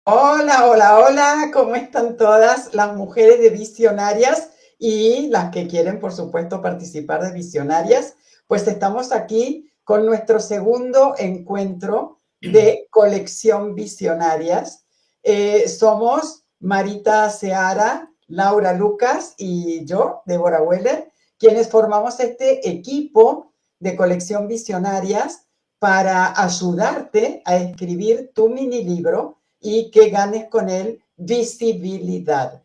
Hola, hola, hola, ¿cómo están todas las mujeres de Visionarias y las que quieren, por supuesto, participar de Visionarias? Pues estamos aquí con nuestro segundo encuentro de colección Visionarias. Somos Marita Seara, Laura Lucas y yo, Débora Weller, quienes formamos este equipo de colección Visionarias para ayudarte a escribir tu mini libro y que ganes con él visibilidad.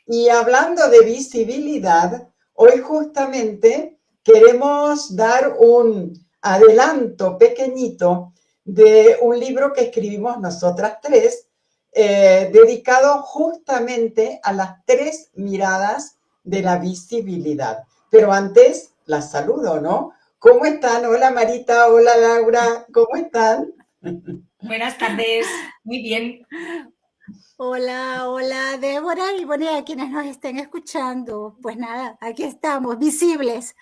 Y hablando de visibilidad, hoy justamente queremos dar un adelanto pequeñito de un libro que escribimos nosotras tres, dedicado justamente a las tres miradas de la visibilidad. Pero antes las saludo, ¿no? ¿Cómo están? Hola Marita, hola Laura, ¿cómo están? Buenas tardes, muy bien. Hola, hola Débora y bueno, y a quienes nos estén escuchando, pues nada, aquí estamos, visibles.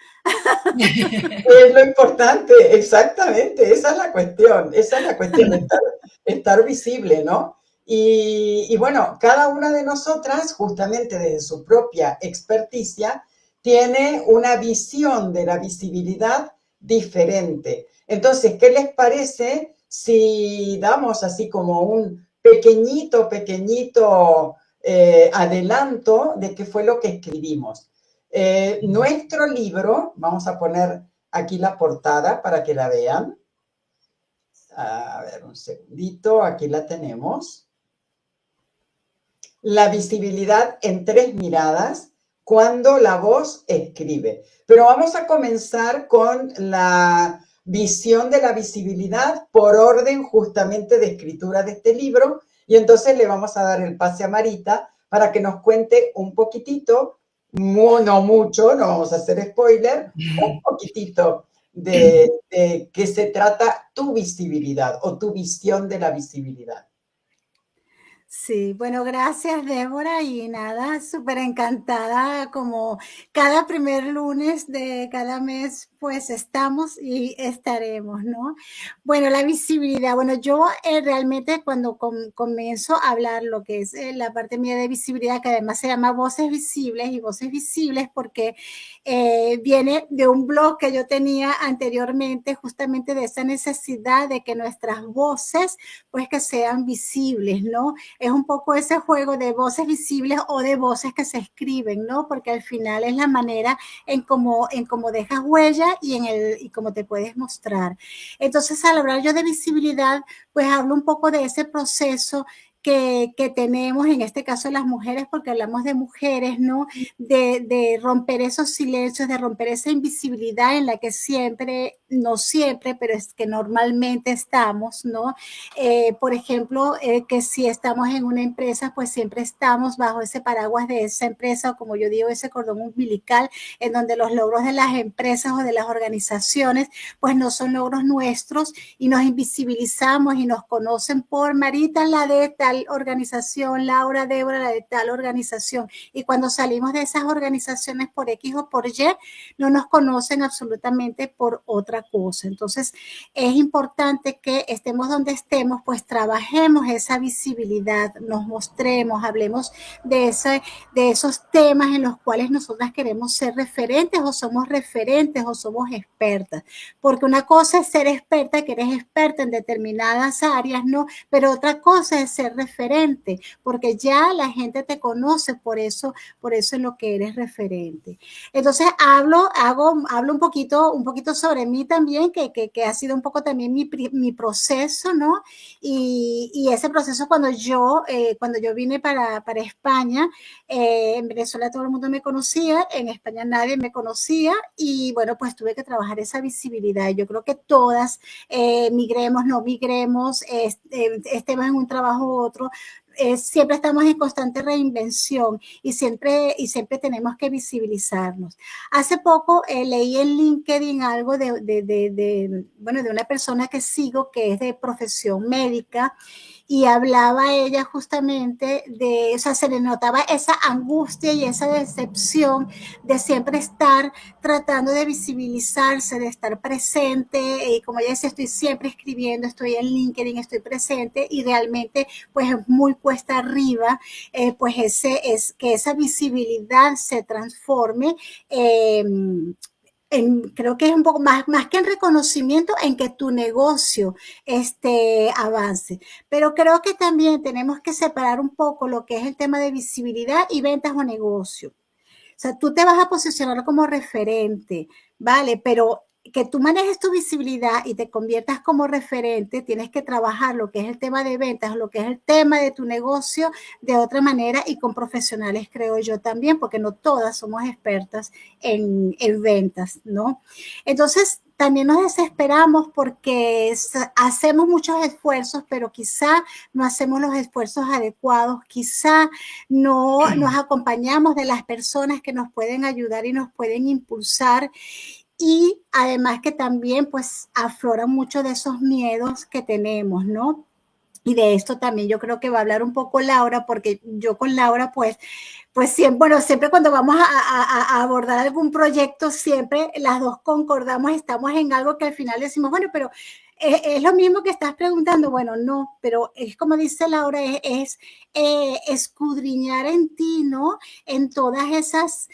Es lo importante, exactamente, esa es la cuestión, estar visible, ¿no? Y bueno, cada una de nosotras, justamente desde su propia experticia, tiene una visión de la visibilidad diferente. Entonces, ¿qué les parece si damos así como un pequeñito adelanto de qué fue lo que escribimos? Nuestro libro, vamos a poner aquí la portada para que la vean. A ver, un segundito, aquí la tenemos. La visibilidad en tres miradas cuando la voz escribe. Pero vamos a comenzar con la visión de la visibilidad por orden justamente de escritura de este libro y entonces le vamos a dar el pase a Marita para que nos cuente un poquitito, no mucho, no vamos a hacer spoiler, un poquitito de qué se trata tu visibilidad o tu visión de la visibilidad. Sí, bueno, gracias Débora y nada, súper encantada como cada primer lunes de cada mes pues estamos y estaremos, ¿no? Bueno, la visibilidad, bueno, yo realmente cuando comienzo a hablar lo que es la parte mía de visibilidad, que además se llama Voces Visibles y Voces Visibles porque viene de un blog que yo tenía anteriormente justamente de esa necesidad de que nuestras voces pues que sean visibles, ¿no? Es un poco ese juego de voces visibles o de voces que se escriben, ¿no? Porque al final es la manera en cómo dejas huella y cómo te puedes mostrar. Entonces, al hablar yo de visibilidad, pues hablo un poco de ese proceso que tenemos, en este caso las mujeres, porque hablamos de mujeres, ¿no? De romper esos silencios, de romper esa invisibilidad en la que siempre, no siempre, pero es que normalmente estamos, ¿no? Por ejemplo, que si estamos en una empresa, pues siempre estamos bajo ese paraguas de esa empresa, o como yo digo, ese cordón umbilical, en donde los logros de las empresas o de las organizaciones, pues no son logros nuestros y nos invisibilizamos y nos conocen por Marita, la de tal organización, Laura, Débora, la de tal organización. Y cuando salimos de esas organizaciones por X o por Y, no nos conocen absolutamente por otra cosa. Entonces, es importante que estemos donde estemos, pues trabajemos esa visibilidad, nos mostremos, hablemos de esos temas en los cuales nosotras queremos ser referentes o somos referentes o somos expertas. Porque una cosa es ser experta, que eres experta en determinadas áreas, ¿no? Pero otra cosa es ser referente, porque ya la gente te conoce por eso es lo que eres referente. Entonces hablo un poquito sobre mí también, que ha sido un poco también mi proceso, ¿no? Y ese proceso cuando yo vine para España, en Venezuela todo el mundo me conocía, en España nadie me conocía y bueno, pues tuve que trabajar esa visibilidad. Yo creo que todas, migremos, no migremos, estemos en un trabajo u otro, siempre estamos en constante reinvención y siempre tenemos que visibilizarnos. Hace poco leí en LinkedIn algo bueno, de una persona que sigo que es de profesión médica y hablaba ella justamente de, o sea, se le notaba esa angustia y esa decepción de siempre estar tratando de visibilizarse, de estar presente, y como ella dice, estoy siempre escribiendo, estoy en LinkedIn, estoy presente y realmente pues es muy cuesta arriba, pues que esa visibilidad se transforme creo que es un poco más que en reconocimiento, en que tu negocio avance. Pero creo que también tenemos que separar un poco lo que es el tema de visibilidad y ventas o negocio. O sea, tú te vas a posicionar como referente, ¿vale? Pero que tú manejes tu visibilidad y te conviertas como referente, tienes que trabajar lo que es el tema de ventas, lo que es el tema de tu negocio de otra manera y con profesionales, creo yo también, porque no todas somos expertas en ventas, ¿no? Entonces, también nos desesperamos porque hacemos muchos esfuerzos, pero quizá no hacemos los esfuerzos adecuados, quizá no nos acompañamos de las personas que nos pueden ayudar y nos pueden impulsar, y además que también pues afloran muchos de esos miedos que tenemos, ¿no? Y de esto también yo creo que va a hablar un poco Laura, porque yo con Laura pues siempre, bueno, siempre cuando vamos a abordar algún proyecto, siempre las dos concordamos, estamos en algo que al final decimos, bueno, pero es lo mismo que estás preguntando. Bueno, no, pero es como dice Laura, es escudriñar en ti, ¿no? En todas esas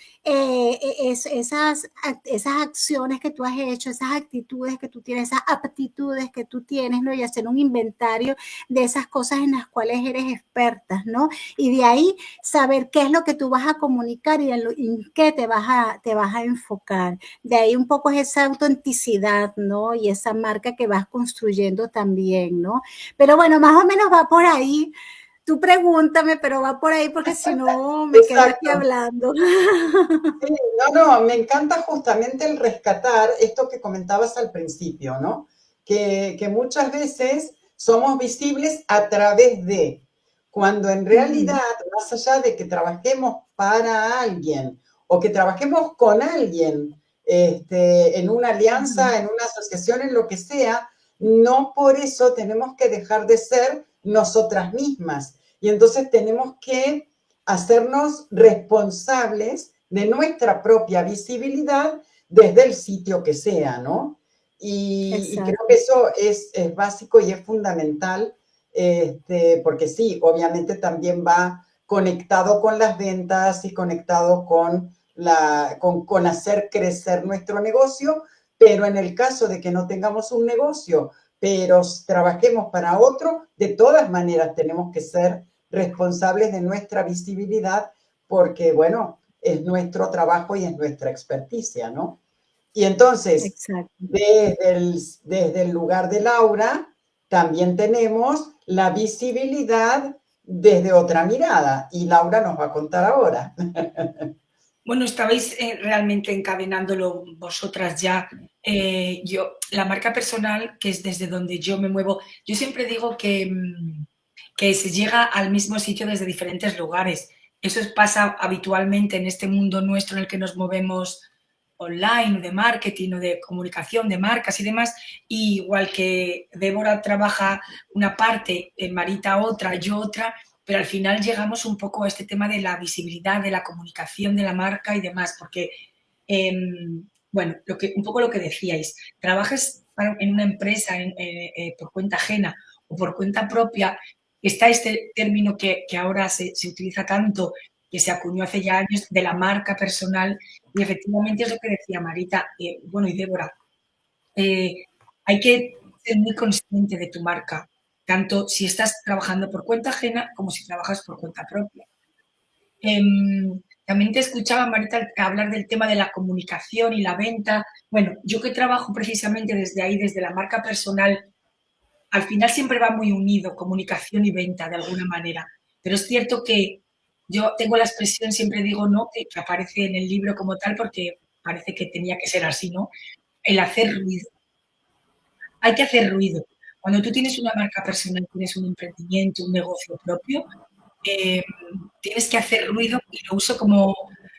acciones que tú has hecho, esas actitudes que tú tienes, esas aptitudes que tú tienes, ¿no? Y hacer un inventario de esas cosas en las cuales eres experta, ¿no? Y de ahí saber qué es lo que tú vas a comunicar y en qué te vas a enfocar. De ahí un poco es esa autenticidad, ¿no? Y esa marca que vas construyendo también, ¿no? Pero bueno, más o menos va por ahí. Tú pregúntame, pero va por ahí porque si no me quedo aquí hablando. Sí, no, me encanta justamente el rescatar esto que comentabas al principio, ¿no? Que muchas veces somos visibles a través de, cuando en realidad, más allá de que trabajemos para alguien o que trabajemos con alguien, en una alianza, en una asociación, en lo que sea, no por eso tenemos que dejar de ser nosotras mismas. Y entonces tenemos que hacernos responsables de nuestra propia visibilidad desde el sitio que sea, ¿no? Y creo que eso es básico y es fundamental, porque sí, obviamente también va conectado con las ventas y conectado con hacer crecer nuestro negocio, pero en el caso de que no tengamos un negocio, pero trabajemos para otro, de todas maneras tenemos que ser responsables de nuestra visibilidad porque, bueno, es nuestro trabajo y es nuestra experticia, ¿no? Y entonces, desde el lugar de Laura, también tenemos la visibilidad desde otra mirada, y Laura nos va a contar ahora. Bueno, estabais realmente encadenándolo vosotras ya. La marca personal, que es desde donde yo me muevo, yo siempre digo que se llega al mismo sitio desde diferentes lugares. Eso pasa habitualmente en este mundo nuestro en el que nos movemos online, de marketing o de comunicación, de marcas y demás. Y igual que Débora trabaja una parte, Marita otra, yo otra, pero al final llegamos un poco a este tema de la visibilidad, de la comunicación de la marca y demás, porque, bueno, un poco lo que decíais, trabajes en una empresa por cuenta ajena o por cuenta propia, está este término que ahora se utiliza tanto, que se acuñó hace ya años, de la marca personal, y efectivamente es lo que decía Marita, bueno, y Débora, hay que ser muy consciente de tu marca, tanto si estás trabajando por cuenta ajena como si trabajas por cuenta propia. También te escuchaba, Marita, hablar del tema de la comunicación y la venta. Bueno, yo que trabajo precisamente desde ahí, desde la marca personal, al final siempre va muy unido comunicación y venta de alguna manera. Pero es cierto que yo tengo la expresión, siempre digo no, que aparece en el libro como tal, porque parece que tenía que ser así, ¿no? El hacer ruido. Hay que hacer ruido. Cuando tú tienes una marca personal, tienes un emprendimiento, un negocio propio, tienes que hacer ruido, y lo uso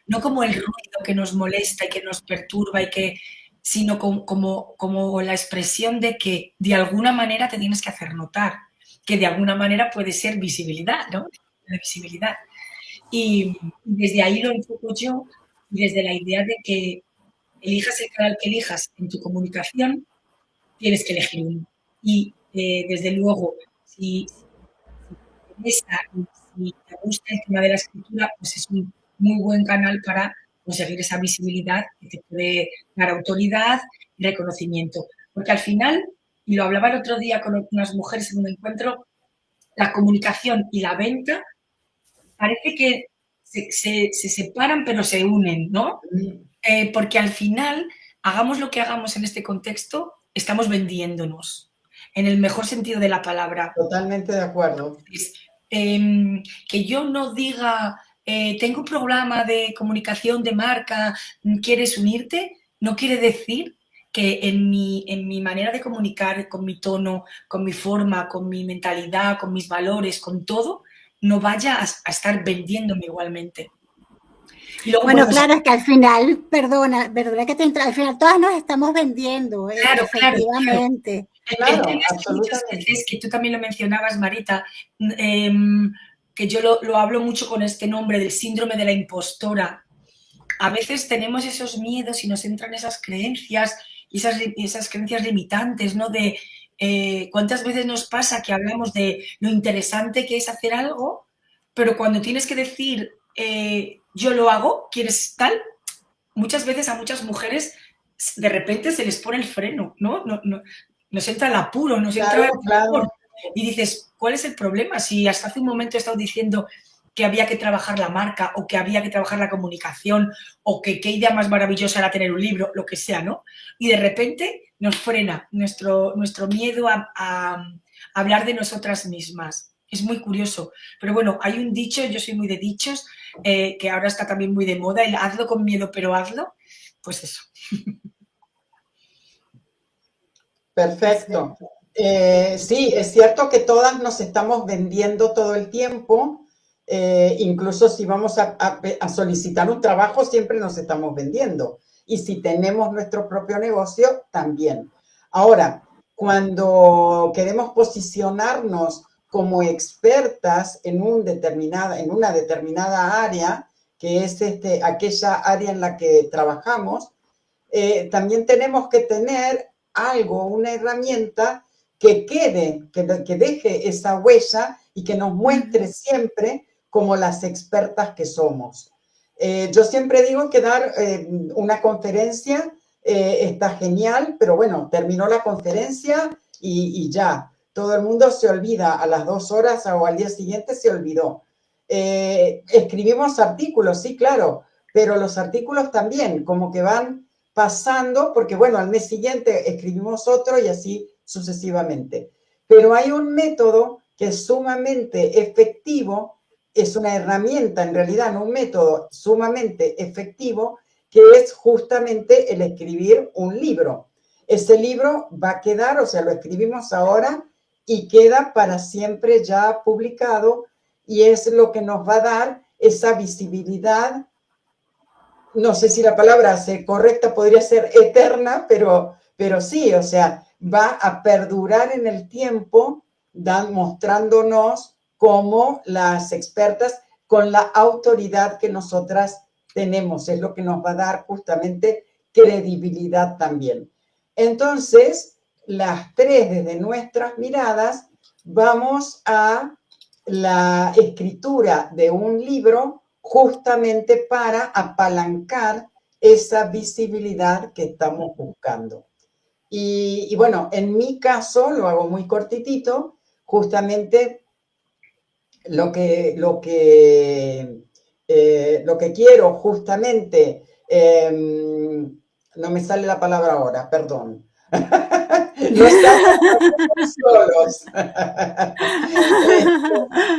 no como el ruido que nos molesta y que nos perturba, sino como la expresión de que de alguna manera te tienes que hacer notar, que de alguna manera puede ser visibilidad, ¿no? La visibilidad. Y desde ahí lo enfoco yo, desde la idea de que elijas el canal que elijas en tu comunicación, tienes que elegir uno. Y desde luego, si interesa y si te gusta el tema de la escritura, pues es un muy buen canal para conseguir esa visibilidad que te puede dar autoridad y reconocimiento. Porque al final, y lo hablaba el otro día con unas mujeres en un encuentro, la comunicación y la venta parece que se separan pero se unen, ¿no? Porque al final, hagamos lo que hagamos en este contexto, estamos vendiéndonos, en el mejor sentido de la palabra. Totalmente de acuerdo. Que yo no diga, tengo un programa de comunicación de marca, ¿quieres unirte? No quiere decir que en mi manera de comunicar, con mi tono, con mi forma, con mi mentalidad, con mis valores, con todo, no vaya a estar vendiéndome igualmente. Y luego, bueno, claro, es que al final, perdona que te entre, al final todas nos estamos vendiendo, claro, efectivamente. Claro. El tema es que muchas veces, que tú también lo mencionabas, Marita, que yo lo hablo mucho con este nombre del síndrome de la impostora. A veces tenemos esos miedos y nos entran esas creencias y esas creencias limitantes, ¿no? De cuántas veces nos pasa que hablamos de lo interesante que es hacer algo, pero cuando tienes que decir yo lo hago, ¿quieres tal? Muchas veces a muchas mujeres de repente se les pone el freno, ¿no? Nos entra el apuro, nos entra el temor. Y dices, ¿cuál es el problema? Si hasta hace un momento he estado diciendo que había que trabajar la marca o que había que trabajar la comunicación o que qué idea más maravillosa era tener un libro, lo que sea, ¿no? Y de repente nos frena nuestro miedo a hablar de nosotras mismas. Es muy curioso. Pero bueno, hay un dicho, yo soy muy de dichos, que ahora está también muy de moda, el hazlo con miedo, pero hazlo. Pues eso. Perfecto. Sí, es cierto que todas nos estamos vendiendo todo el tiempo. Incluso si vamos a solicitar un trabajo, siempre nos estamos vendiendo. Y si tenemos nuestro propio negocio, también. Ahora, cuando queremos posicionarnos como expertas en una determinada área, que es aquella área en la que trabajamos, también tenemos que tener algo, una herramienta que que deje esa huella y que nos muestre siempre como las expertas que somos. Yo siempre digo que dar una conferencia está genial, pero bueno, terminó la conferencia y ya. Todo el mundo se olvida, a las 2 horas o al día siguiente se olvidó. Escribimos artículos, sí, claro, pero los artículos también como que van pasando, porque bueno, al mes siguiente escribimos otro y así sucesivamente. Pero hay un método que es sumamente efectivo, es una herramienta en realidad, no un método sumamente efectivo, que es justamente el escribir un libro. Ese libro va a quedar, o sea, lo escribimos ahora y queda para siempre ya publicado y es lo que nos va a dar esa visibilidad. No sé si la palabra correcta podría ser eterna, pero sí, o sea, va a perdurar en el tiempo, mostrándonos como las expertas con la autoridad que nosotras tenemos. Es lo que nos va a dar justamente credibilidad también. Entonces, las tres desde nuestras miradas, vamos a la escritura de un libro justamente para apalancar esa visibilidad que estamos buscando. Y bueno, en mi caso, lo hago muy cortitito, justamente lo que quiero justamente, no me sale la palabra ahora, perdón. No estamos solos.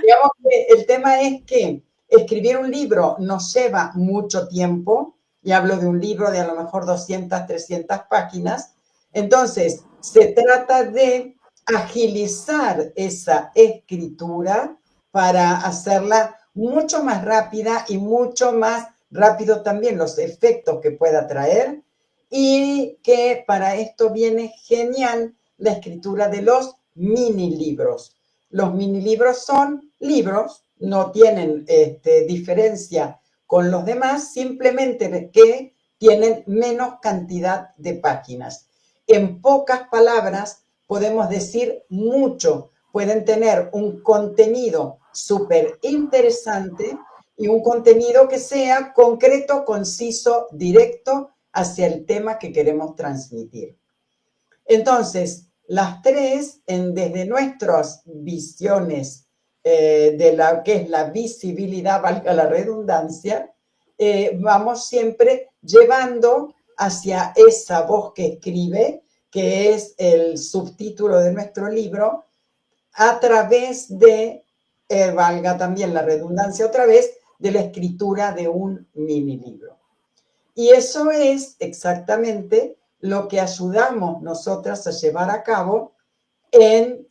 Digamos que el tema es que escribir un libro nos lleva mucho tiempo, y hablo de un libro de a lo mejor 200, 300 páginas, entonces se trata de agilizar esa escritura para hacerla mucho más rápida y mucho más rápido también los efectos que pueda traer, y que para esto viene genial la escritura de los mini libros. Los mini libros son libros, no tienen diferencia con los demás, simplemente que tienen menos cantidad de páginas. En pocas palabras podemos decir mucho, pueden tener un contenido súper interesante y un contenido que sea concreto, conciso, directo hacia el tema que queremos transmitir. Entonces, las tres, desde nuestras visiones de lo que es la visibilidad, valga la redundancia, vamos siempre llevando hacia esa voz que escribe, que es el subtítulo de nuestro libro, a través de, valga también la redundancia otra vez, de la escritura de un mini libro. Y eso es exactamente lo que ayudamos nosotras a llevar a cabo en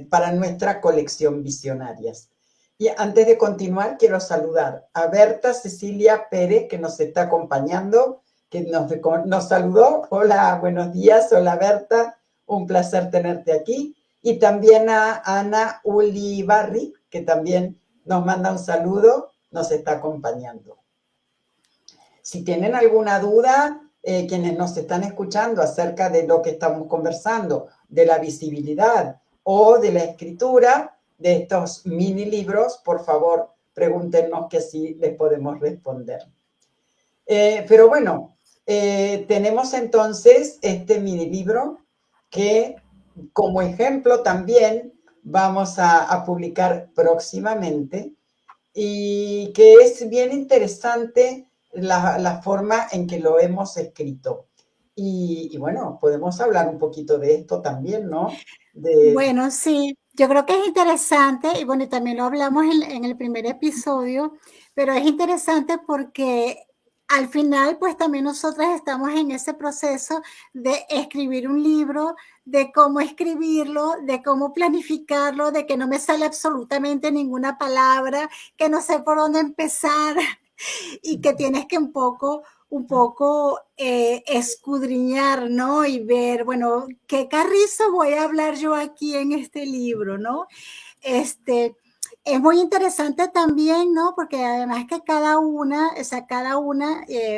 para nuestra colección Visionarias. Y antes de continuar, quiero saludar a Berta Cecilia Pérez, que nos está acompañando, que nos saludó. Hola, buenos días. Hola, Berta. Un placer tenerte aquí. Y también a Ana Ulibarri, que también nos manda un saludo, nos está acompañando. Si tienen alguna duda, quienes nos están escuchando acerca de lo que estamos conversando, de la visibilidad o de la escritura de estos mini libros, por favor, pregúntenos que sí les podemos responder. Pero bueno, tenemos entonces este mini libro que como ejemplo también vamos a publicar próximamente y que es bien interesante la forma en que lo hemos escrito. Y bueno, podemos hablar un poquito de esto también, ¿no? Bueno, sí, yo creo que es interesante y bueno, y también lo hablamos en el primer episodio, pero es interesante porque al final, pues también nosotras estamos en ese proceso de escribir un libro, de cómo escribirlo, de cómo planificarlo, de que no me sale absolutamente ninguna palabra, que no sé por dónde empezar y que tienes que un poco escudriñar, ¿no? Y ver, bueno, ¿qué carrizo voy a hablar yo aquí en este libro, ¿no? Es muy interesante también, ¿no? Porque además que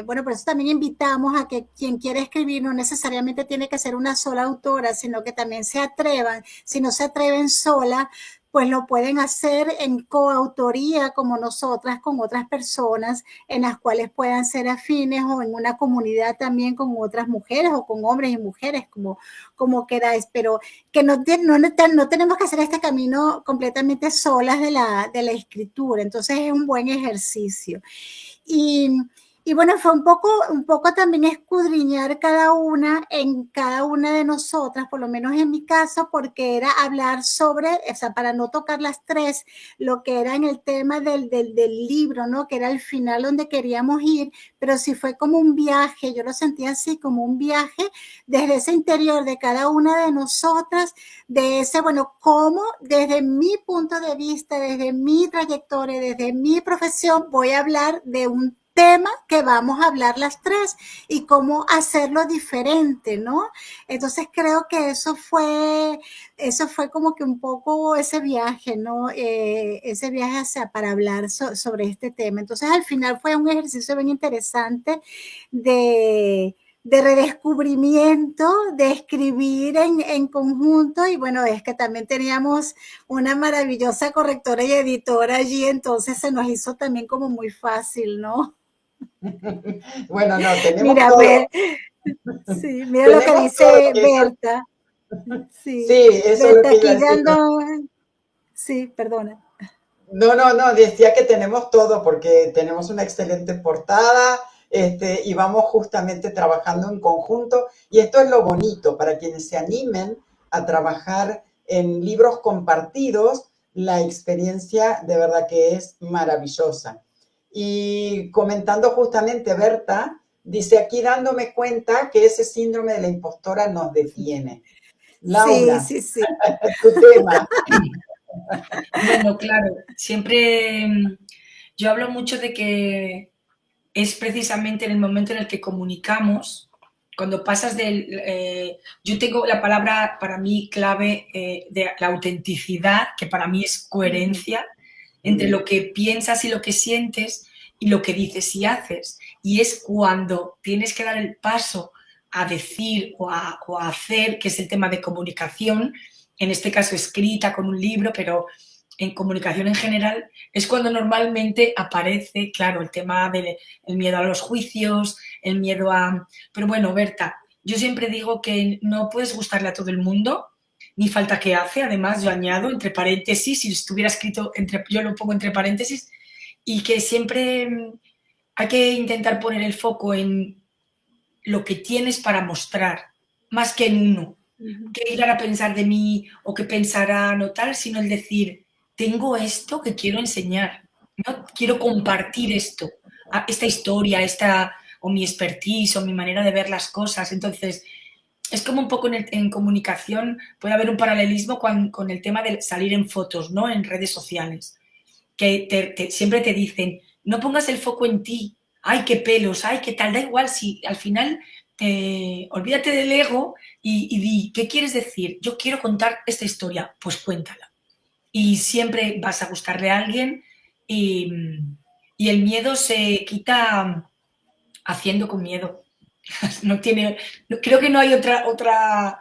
bueno, por eso también invitamos a que quien quiere escribir no necesariamente tiene que ser una sola autora, sino que también se atrevan, si no se atreven sola, pues lo pueden hacer en coautoría como nosotras con otras personas en las cuales puedan ser afines o en una comunidad también con otras mujeres o con hombres y mujeres, como queráis, pero que no tenemos que hacer este camino completamente solas de la escritura, entonces es un buen ejercicio. Y bueno, fue un poco también escudriñar en cada una de nosotras, por lo menos en mi caso, porque era hablar sobre, o sea, para no tocar las tres, lo que era en el tema del libro, ¿no? Que era el final donde queríamos ir, pero sí fue como un viaje, yo lo sentía así, como un viaje desde ese interior de cada una de nosotras, de ese, bueno, cómo desde mi punto de vista, desde mi trayectoria, desde mi profesión, voy a hablar de un tema que vamos a hablar las tres y cómo hacerlo diferente, ¿no? Entonces creo que eso fue como que un poco ese viaje, ¿no? Ese viaje para hablar sobre este tema. Entonces al final fue un ejercicio bien interesante de redescubrimiento, de escribir en conjunto y bueno, es que también teníamos una maravillosa correctora y editora allí, entonces se nos hizo también como muy fácil, ¿no? Bueno, no, tenemos mira, todo. Sí, mira lo que Tenemos todo. dice Berta. Sí, Sí, eso es lo Berta que iba a aquí decir. dando... Sí, perdona. No, decía que tenemos todo porque tenemos una excelente portada, y vamos justamente trabajando en conjunto. Y esto es lo bonito, para quienes se animen a trabajar en libros compartidos, la experiencia de verdad que es maravillosa. Y comentando justamente, Berta, dice aquí dándome cuenta que ese síndrome de la impostora nos detiene. Laura, Sí, sí, sí. tu tema. Bueno, claro, siempre yo hablo mucho de que es precisamente en el momento en el que comunicamos, cuando pasas del... yo tengo la palabra para mí clave de la autenticidad, que para mí es coherencia entre lo que piensas y lo que sientes y lo que dices y haces. Y es cuando tienes que dar el paso a decir o a hacer, que es el tema de comunicación, en este caso escrita con un libro, pero en comunicación en general, es cuando normalmente aparece, claro, el tema del miedo a los juicios, el miedo a... Pero bueno, Berta, yo siempre digo que no puedes gustarle a todo el mundo, ni falta que hace. Además, yo añado entre paréntesis, si estuviera escrito, yo lo pongo entre paréntesis, y que siempre hay que intentar poner el foco en lo que tienes para mostrar, más que en uno. ¿Qué irán a pensar de mí o qué pensarán o tal? Sino el decir, tengo esto que quiero enseñar, ¿no? Quiero compartir esto, esta historia, o mi expertise o mi manera de ver las cosas. Entonces, es como un poco en comunicación, puede haber un paralelismo con el tema de salir en fotos, ¿no? En redes sociales, que siempre te dicen, no pongas el foco en ti, ay, qué pelos, ay, qué tal, da igual, si al final olvídate del ego y di, ¿qué quieres decir? Yo quiero contar esta historia, pues cuéntala. Y siempre vas a gustarle a alguien y el miedo se quita haciendo con miedo. Creo que no hay otra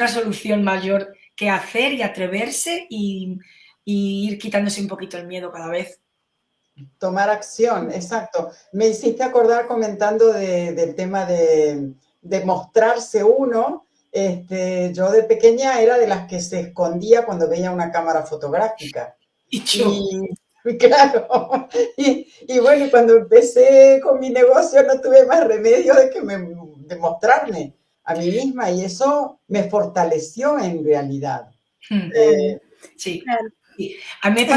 solución mayor que hacer y atreverse y ir quitándose un poquito el miedo cada vez. Tomar acción, exacto. Me hiciste acordar comentando del tema de mostrarse uno. Yo de pequeña era de las que se escondía cuando veía una cámara fotográfica. Y yo. Y claro, y bueno, cuando empecé con mi negocio no tuve más remedio de mostrarme a mí misma y eso me fortaleció en realidad. Sí. Claro. Sí. A mí me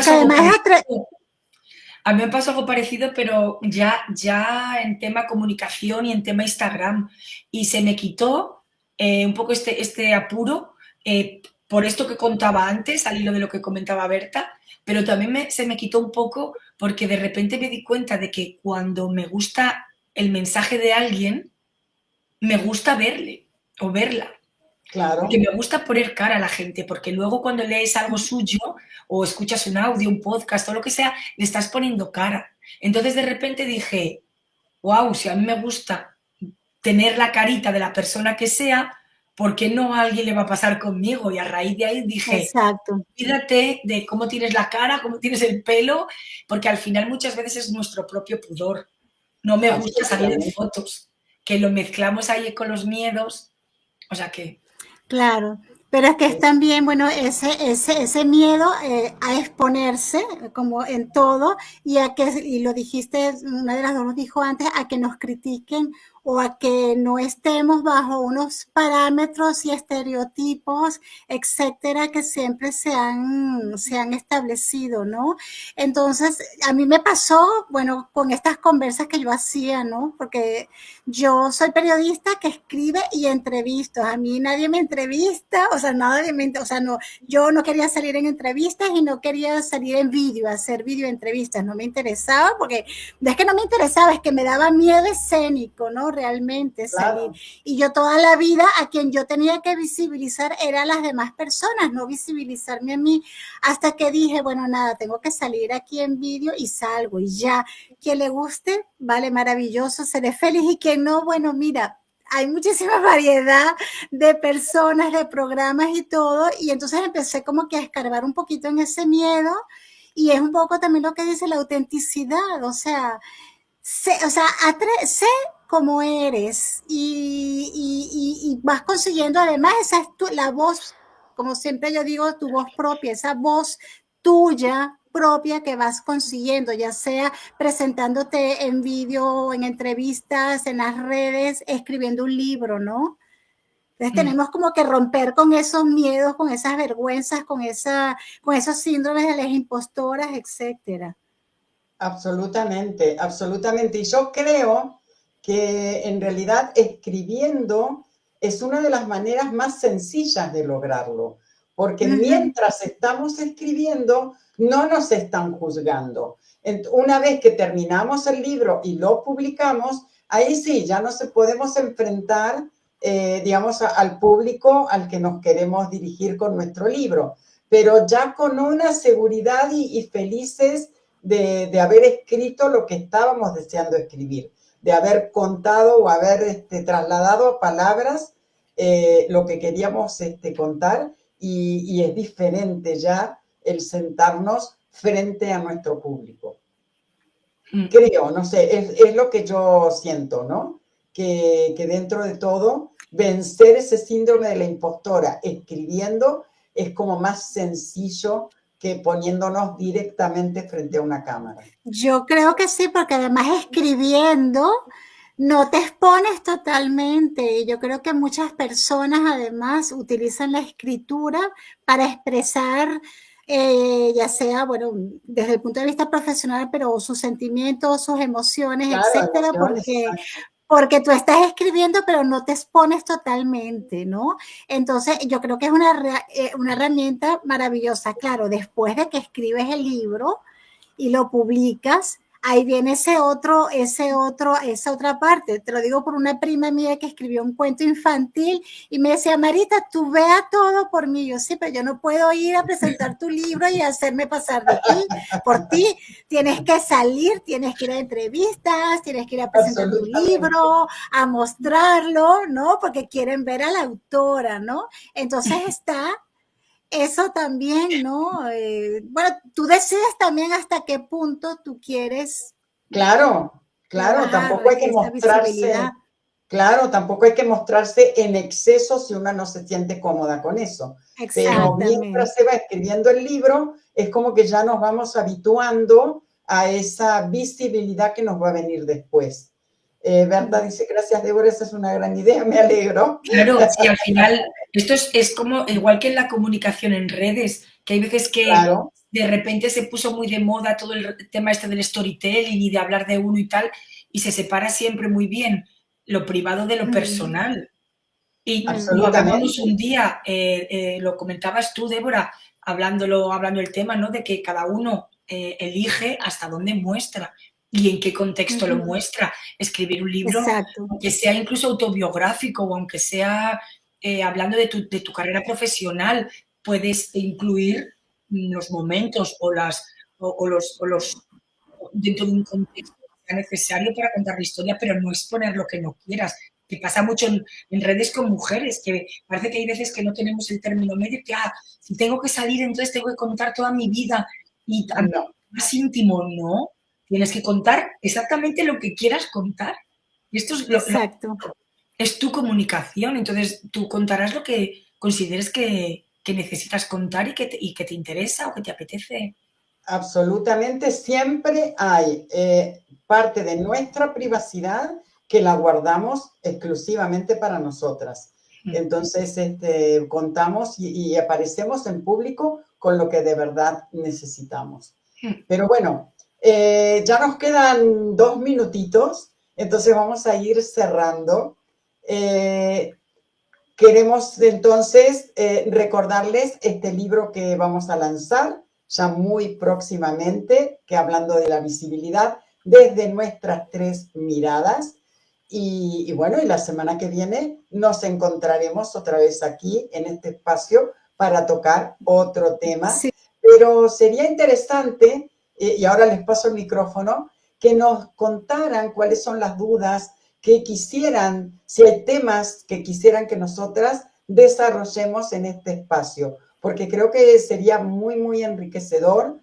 pasó algo parecido, pero ya en tema comunicación y en tema Instagram. Y se me quitó un poco este apuro por esto que contaba antes, al hilo de lo que comentaba Berta, pero también se me quitó un poco porque de repente me di cuenta de que cuando me gusta el mensaje de alguien, me gusta verle o verla. Claro. Porque me gusta poner cara a la gente, porque luego cuando lees algo suyo o escuchas un audio, un podcast o lo que sea, le estás poniendo cara. Entonces de repente dije, wow, si a mí me gusta tener la carita de la persona que sea, ¿por qué no a alguien le va a pasar conmigo? Y a raíz de ahí dije, exacto, cuídate de cómo tienes la cara, cómo tienes el pelo, porque al final muchas veces es nuestro propio pudor. No me gusta salir en fotos, que lo mezclamos ahí con los miedos, o sea que... claro. Pero es que es también, bueno, ese miedo a exponerse, como en todo, y lo dijiste, una de las dos lo dijo antes, a que nos critiquen o a que no estemos bajo unos parámetros y estereotipos, etcétera, que siempre se han establecido, ¿no? Entonces, a mí me pasó, bueno, con estas conversas que yo hacía, ¿no? Porque yo soy periodista que escribe y entrevisto. A mí nadie me entrevista, o sea, no, yo no quería salir en entrevistas y no quería salir en vídeo, hacer video entrevistas, no me interesaba porque no es que no me interesaba, es que me daba miedo escénico, ¿no? Realmente salir. Claro. Y yo toda la vida a quien yo tenía que visibilizar eran las demás personas, no visibilizarme a mí, hasta que dije, bueno, nada, tengo que salir aquí en vídeo y salgo y ya. Quien le guste, vale, maravilloso, seré feliz y quien no, bueno, mira, hay muchísima variedad de personas, de programas y todo, y entonces empecé como que a escarbar un poquito en ese miedo y es un poco también lo que dice la autenticidad, o sea, sé como eres y vas consiguiendo además esa es la voz, como siempre yo digo, tu voz propia, esa voz tuya propia que vas consiguiendo, ya sea presentándote en vídeo, en entrevistas, en las redes, escribiendo un libro, ¿no? Entonces tenemos como que romper con esos miedos, con esas vergüenzas, con esos síndromes de las impostoras, etcétera. Absolutamente, absolutamente. Y yo creo que en realidad escribiendo es una de las maneras más sencillas de lograrlo, porque mientras estamos escribiendo no nos están juzgando. Una vez que terminamos el libro y lo publicamos, ahí sí, ya nos podemos enfrentar, digamos, al público al que nos queremos dirigir con nuestro libro, pero ya con una seguridad y felices de haber escrito lo que estábamos deseando escribir, de haber contado o haber trasladado a palabras lo que queríamos contar y es diferente ya el sentarnos frente a nuestro público. Creo, no sé, es lo que yo siento, ¿no? Que dentro de todo, vencer ese síndrome de la impostora escribiendo es como más sencillo que poniéndonos directamente frente a una cámara. Yo creo que sí, porque además escribiendo no te expones totalmente. Y yo creo que muchas personas además utilizan la escritura para expresar, ya sea, bueno, desde el punto de vista profesional, pero sus sentimientos, sus emociones, Claro, etcétera, emociones, exacto. porque tú estás escribiendo, pero no te expones totalmente, ¿no? Entonces, yo creo que es una herramienta maravillosa. Claro, después de que escribes el libro y lo publicas, ahí viene esa otra parte. Te lo digo por una prima mía que escribió un cuento infantil y me decía, Marita, tú vea todo por mí. Yo sí, pero yo no puedo ir a presentar tu libro y hacerme pasar de ti, por ti. Tienes que salir, tienes que ir a entrevistas, tienes que ir a presentar tu libro, a mostrarlo, ¿no? Porque quieren ver a la autora, ¿no? Entonces está eso también, ¿no? Bueno, tú decides también hasta qué punto tú quieres Claro, trabajar tampoco hay que esa visibilidad. mostrarse, claro, tampoco hay que mostrarse en exceso si una no se siente cómoda con eso. Pero mientras se va escribiendo el libro, es como que ya nos vamos habituando a esa visibilidad que nos va a venir después. Berta dice, gracias Débora, esa es una gran idea, me alegro. Claro, sí, al final, esto es como, igual que en la comunicación en redes, que hay veces que Claro. de repente se puso muy de moda todo el tema este del storytelling y de hablar de uno y tal, y se separa siempre muy bien lo privado de lo personal. Y lo hablábamos un día, lo comentabas tú, Débora, hablando el tema, ¿no? De que cada uno elige hasta dónde muestra y en qué contexto lo muestra. Escribir un libro, Exacto. aunque sea incluso autobiográfico o aunque sea hablando de tu carrera profesional, puedes incluir los momentos o los dentro de un contexto que sea necesario para contar la historia, pero no exponer lo que no quieras. Que pasa mucho en redes con mujeres, que parece que hay veces que no tenemos el término medio, que si tengo que salir, entonces tengo que contar toda mi vida y No. más íntimo, no. Tienes que contar exactamente lo que quieras contar. Y esto es Exacto. es tu comunicación, entonces tú contarás lo que consideres que necesitas contar y que te interesa o que te apetece. Absolutamente, siempre hay parte de nuestra privacidad que la guardamos exclusivamente para nosotras. Entonces, contamos y aparecemos en público con lo que de verdad necesitamos. Pero bueno, ya nos quedan 2 minutitos, entonces vamos a ir cerrando. Queremos entonces recordarles este libro que vamos a lanzar ya muy próximamente, que hablando de la visibilidad desde nuestras 3 miradas. Y bueno, y la semana que viene nos encontraremos otra vez aquí en este espacio para tocar otro tema. Sí. Pero sería interesante, y ahora les paso el micrófono, que nos contaran cuáles son las dudas que quisieran, si hay temas que quisieran que nosotras desarrollemos en este espacio, porque creo que sería muy, muy enriquecedor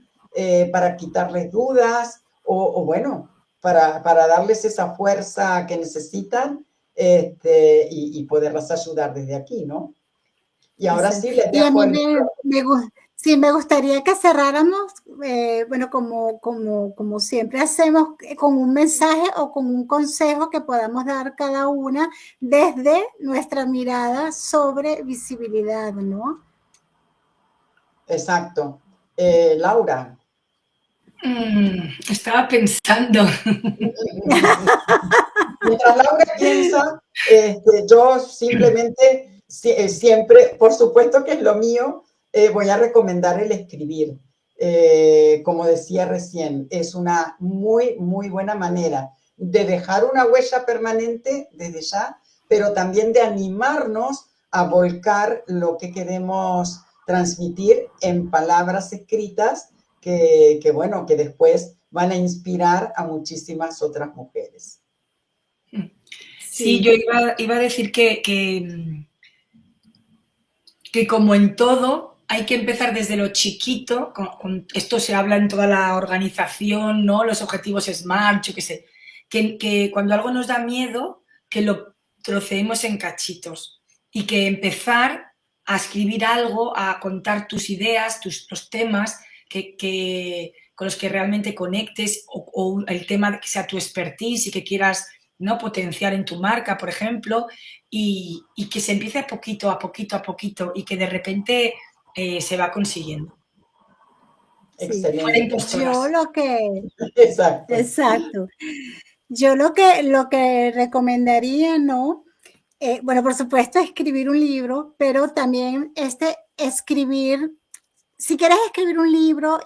para quitarles dudas o bueno, para darles esa fuerza que necesitan y poderlas ayudar desde aquí, ¿no? Y ahora sí les Y a dejo mí el micrófono. sí, me gustaría que cerráramos, bueno, como siempre hacemos, con un mensaje o con un consejo que podamos dar cada una desde nuestra mirada sobre visibilidad, ¿no? Exacto. Laura. Estaba pensando. Mientras Laura piensa, yo simplemente, siempre, por supuesto que es lo mío, voy a recomendar el escribir. Como decía recién, es una muy, muy buena manera de dejar una huella permanente desde ya, pero también de animarnos a volcar lo que queremos transmitir en palabras escritas bueno, que después van a inspirar a muchísimas otras mujeres. Sí, yo iba a decir que como en todo, hay que empezar desde lo chiquito, esto se habla en toda la organización, ¿no? Los objetivos SMART, yo qué sé, que cuando algo nos da miedo, que lo troceemos en cachitos y que empezar a escribir algo, a contar tus ideas, los temas con los que realmente conectes o el tema que sea tu expertise y que quieras, ¿no?, potenciar en tu marca, por ejemplo, y que se empiece a poquito, a poquito, a poquito y que de repente se va consiguiendo. Sí. Excelente. Yo lo que, Exacto. exacto. Yo lo que recomendaría, ¿no? Bueno, por supuesto, escribir un libro, pero también escribir, si quieres escribir un libro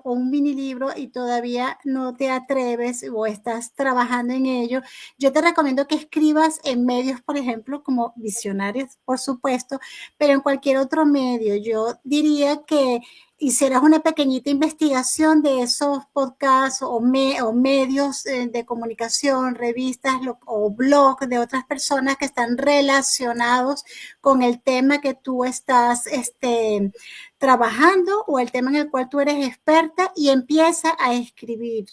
o un mini libro y todavía no te atreves o estás trabajando en ello, yo te recomiendo que escribas en medios, por ejemplo, como Visionarios, por supuesto, pero en cualquier otro medio. Yo diría que hicieras una pequeñita investigación de esos podcasts o medios de comunicación, revistas o blogs de otras personas que están relacionados con el tema que tú estás trabajando o el tema en el cual tú eres experta y empieza a escribir.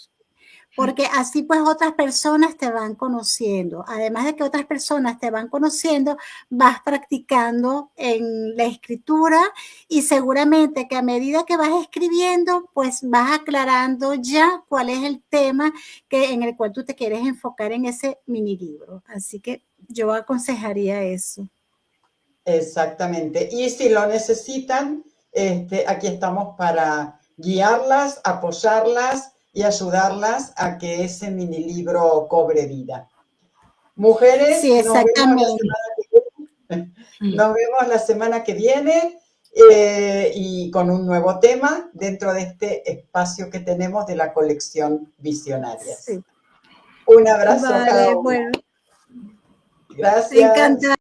Porque así pues otras personas te van conociendo. Además de que otras personas te van conociendo, vas practicando en la escritura y seguramente que a medida que vas escribiendo, pues vas aclarando ya cuál es el tema en el cual tú te quieres enfocar en ese mini libro. Así que yo aconsejaría eso. Exactamente. Y si lo necesitan, aquí estamos para guiarlas, apoyarlas y ayudarlas a que ese mini libro cobre vida. Mujeres, Sí, exactamente. Nos vemos la semana que viene y con un nuevo tema dentro de este espacio que tenemos de la colección Visionarias. Sí. Un abrazo a cada Vale, una. bueno. Gracias. Encantada.